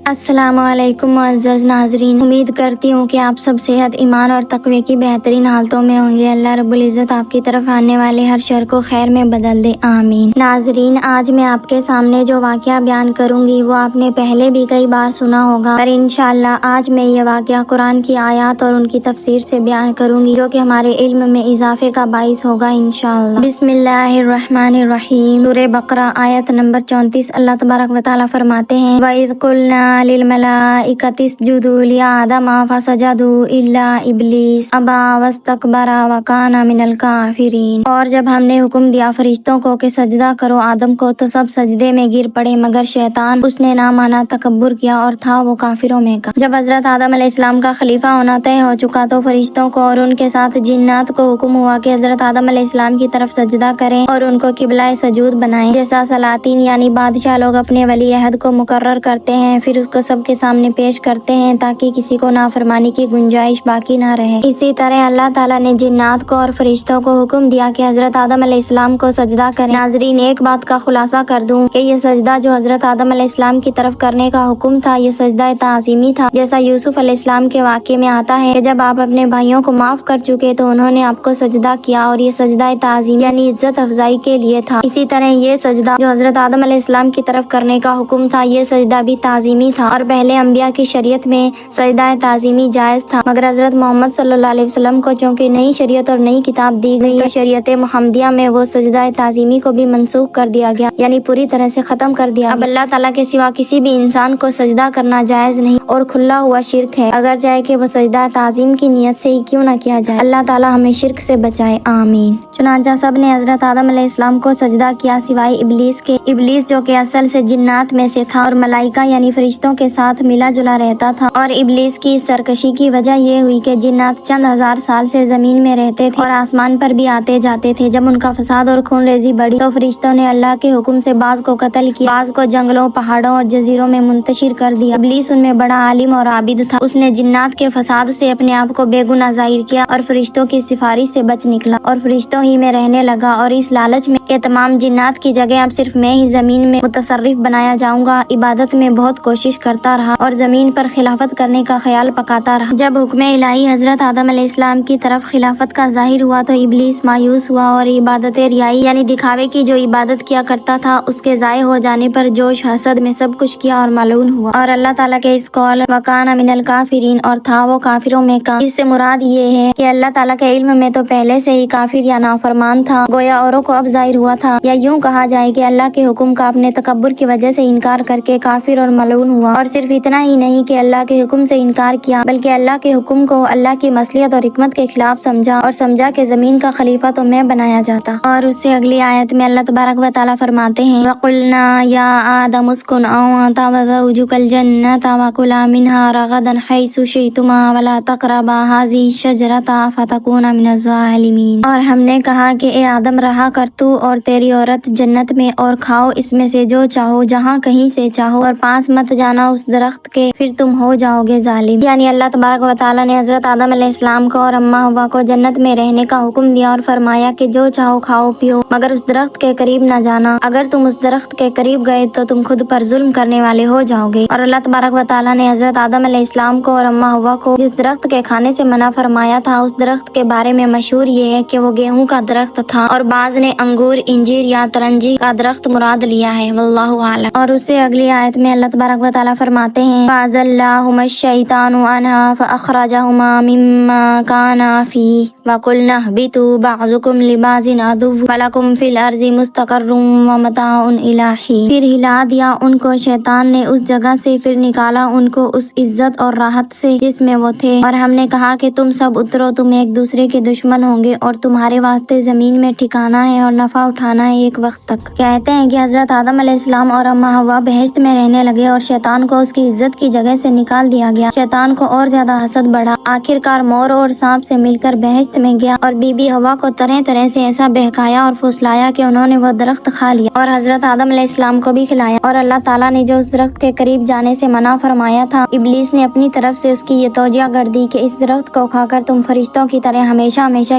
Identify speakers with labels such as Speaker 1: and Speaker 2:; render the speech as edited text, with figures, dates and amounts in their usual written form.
Speaker 1: السلام علیکم معزز ناظرین، امید کرتی ہوں کہ آپ سب صحت، ایمان اور تقوی کی بہترین حالتوں میں ہوں گے۔ اللہ رب العزت آپ کی طرف آنے والے ہر شر کو خیر میں بدل دے، آمین۔ ناظرین، آج میں آپ کے سامنے جو واقعہ بیان کروں گی وہ آپ نے پہلے بھی کئی بار سنا ہوگا، پر انشاءاللہ آج میں یہ واقعہ قرآن کی آیات اور ان کی تفسیر سے بیان کروں گی، جو کہ ہمارے علم میں اضافے کا باعث ہوگا انشاءاللہ۔ بسم اللہ الرحمن الرحیم۔ سورہ بقرہ آیت نمبر 34۔ اللہ تبارک و تعالیٰ فرماتے ہیں، وَإِذْ قُلْنَا لِلْمَلَائِكَةِ اسْجُدُوا لِآدَمَ فَسَجَدُوا إِلَّا إِبْلِيسَ أَبَىٰ وَاسْتَكْبَرَ وَكَانَ مِنَ الْكَافِرِينَ۔ اور جب ہم نے حکم دیا فرشتوں کو کہ سجدہ کرو آدم کو، تو سب سجدے میں گر پڑے مگر شیطان، اس نے نہ مانا، تکبر کیا اور تھا وہ کافروں میں کا۔ جب حضرت آدم علیہ السلام کا خلیفہ ہونا طے ہو چکا تو فرشتوں کو اور ان کے ساتھ جنات کو حکم ہوا کہ حضرت آدم علیہ السلام کی طرف سجدہ کریں اور ان کو قبلہ سجود بنائیں، جیسا سلاطین یعنی بادشاہ لوگ اپنے ولی عہد کو مقرر کرتے ہیں، پھر اس کو سب کے سامنے پیش کرتے ہیں تاکہ کسی کو نافرمانی کی گنجائش باقی نہ رہے۔ اسی طرح اللہ تعالیٰ نے جنات کو اور فرشتوں کو حکم دیا کہ حضرت آدم علیہ السلام کو سجدہ کریں۔ ناظرین، ایک بات کا خلاصہ کر دوں کہ یہ سجدہ جو حضرت آدم علیہ السلام کی طرف کرنے کا حکم تھا، یہ سجدہ تعظیمی تھا، جیسا یوسف علیہ السلام کے واقعے میں آتا ہے کہ جب آپ اپنے بھائیوں کو معاف کر چکے تو انہوں نے آپ کو سجدہ کیا، اور یہ سجدہ تعظیم یعنی عزت افزائی کے لیے تھا۔ اسی طرح یہ سجدہ جو حضرت آدم علیہ السلام کی طرف کرنے کا حکم تھا، یہ سجدہ بھی تعظیمی تھا، اور پہلے انبیاء کی شریعت میں سجدہ تعظیمی جائز تھا، مگر حضرت محمد صلی اللہ علیہ وسلم کو چونکہ نئی شریعت اور نئی کتاب دی گئی تو شریعت محمدیہ میں وہ سجدہ تعظیمی کو بھی منسوخ کر دیا گیا، یعنی پوری طرح سے ختم کر دیا۔ اب اللہ تعالیٰ کے سوا کسی بھی انسان کو سجدہ کرنا جائز نہیں اور کھلا ہوا شرک ہے، اگر چاہے کہ وہ سجدہ تعظیم کی نیت سے ہی کیوں نہ کیا جائے۔ اللہ تعالیٰ ہمیں شرک سے بچائے، آمین۔ چنانچہ سب نے حضرت آدم علیہ السلام کو سجدہ کیا سوائے ابلیس کے۔ ابلیس جو کہ اصل سے جنات میں سے تھا اور ملائکہ یعنی فرشتوں کے ساتھ ملا جلا رہتا تھا، اور ابلیس کی سرکشی کی وجہ یہ ہوئی کہ جنات چند ہزار سال سے زمین میں رہتے تھے اور آسمان پر بھی آتے جاتے تھے۔ جب ان کا فساد اور خون ریزی بڑھی تو فرشتوں نے اللہ کے حکم سے بعض کو قتل کیا، بعض کو جنگلوں، پہاڑوں اور جزیروں میں منتشر کر دیا۔ ابلیس ان میں بڑا عالم اور عابد تھا، اس نے جنات کے فساد سے اپنے آپ کو بے گناہ ظاہر کیا اور فرشتوں کی سفارش سے بچ نکلا اور فرشتوں ہی میں رہنے لگا، اور اس لالچ میں کہ تمام جنات کی جگہ اب صرف میں ہی زمین میں متصرف بنایا جاؤں گا، عبادت میں بہت کوشش کرتا رہا اور زمین پر خلافت کرنے کا خیال پکاتا رہا۔ جب حکم الہی حضرت آدم علیہ السلام کی طرف خلافت کا ظاہر ہوا تو ابلیس مایوس ہوا اور عبادت ریائی یعنی دکھاوے کی جو عبادت کیا کرتا تھا اس کے ضائع ہو جانے پر جوش حسد میں سب کچھ کیا اور ملعون ہوا، اور اللہ تعالیٰ کے اس قول وَكَانَ مِنَ الْكَافِرِينَ اور تھا وہ کافروں میں کا، اس سے مراد یہ ہے کہ اللہ تعالیٰ کے علم میں تو پہلے سے ہی کافر یا نافرمان تھا، گویا اوروں کو اب ظاہر ہوا تھا، یا یوں کہا جائے کہ اللہ کے حکم کا اپنے تکبر کی وجہ سے انکار کر کے کافر اور ملعون ہوا۔ اور صرف اتنا ہی نہیں کہ اللہ کے حکم سے انکار کیا، بلکہ اللہ کے حکم کو اللہ کی مصلحت اور حکمت کے خلاف سمجھا اور سمجھا کہ زمین کا خلیفہ تو میں بنایا جاتا۔ اور اس سے اگلی آیت میں اللہ تبارک و تعالیٰ فرماتے ہیں، وَقُلْنَا يَا آدَمُ اسْكُنْ أَنْتَ وَزَوْجُكَ الْجَنَّةَ وَكُلَا مِنْهَا رَغَدًا حَيْثُ شِئْتُمَا وَلَا تَقْرَبَا هَٰذِهِ الشَّجَرَةَ فَتَكُونَا مِنَ الظَّالِمِينَ۔ اور ہم نے کہا کہ اے آدم، رہا کر تو اور تیری عورت جنت میں اور کھاؤ اس میں سے جو چاہو، جہاں کہیں سے چاہو، اور پاس مت جانا اس درخت کے، پھر تم ہو جاؤ گے ظالم۔ یعنی اللہ تبارک و تعالیٰ نے حضرت آدم علیہ السلام کو اور اماں حوا کو جنت میں رہنے کا حکم دیا اور فرمایا کہ جو چاہو کھاؤ پیو، مگر اس درخت کے قریب نہ جانا، اگر تم اس درخت کے قریب گئے تو تم خود پر ظلم کرنے والے ہو جاؤ گے۔ اور اللہ تبارک و تعالیٰ نے حضرت آدم علیہ السلام کو اور اماں حوا کو جس درخت کے کھانے سے منع فرمایا تھا، اس درخت کے بارے میں مشہور یہ ہے کہ وہ گیہوں کا درخت تھا، اور بعض نے انگور، انجیر یا ترنجی کا درخت مراد لیا ہے، واللہ اعلم۔ اور اس سے اگلی آیت میں اللہ تبارک و تعالیٰ فرماتے ہیں، فَأَزَلَّهُمَا الشَّيْطَانُ عَنْهَا فَأَخْرَجَهُمَا مِمَّا كَانَا فِيهِ وَقُلْنَا اهْبِطُوا بَعْضُكُمْ لِبَعْضٍ عَدُوٌّ وَلَكُمْ فِي الْأَرْضِ مُسْتَقَرٌّ وَمَتَاعٌ إِلَىٰ حِينٍ۔ پھر ہلا دیا ان کو شیطان نے اس جگہ سے، پھر نکالا ان کو اس عزت اور راحت سے جس میں وہ تھے، اور ہم نے کہا کہ تم سب اترو، تم ایک دوسرے کے دشمن ہوں گے اور تمہارے واسطے زمین میں ٹھکانا ہے اور نفع اٹھانا ہے ایک وقت تک۔ کہتے ہیں کہ حضرت آدم علیہ السلام اور اماں حوا بہشت میں رہنے لگے اور شیطان کو اس کی عزت کی جگہ سے نکال دیا گیا۔ شیطان کو اور زیادہ حسد بڑھا، آخر کار مور اور سانپ سے مل کر بہشت میں گیا اور بی بی حوا کو طرح طرح سے ایسا بہکایا اور پھسلایا کہ انہوں نے وہ درخت کھا لیا اور حضرت آدم علیہ السلام کو بھی کھلایا۔ اور اللہ تعالیٰ نے جو اس درخت کے قریب جانے سے منع فرمایا تھا، ابلیس نے اپنی طرف سے اس کی یہ توجیہ کر دی کہ اس درخت کو کھا کر تم فرشتوں کی طرح ہمیشہ ہمیشہ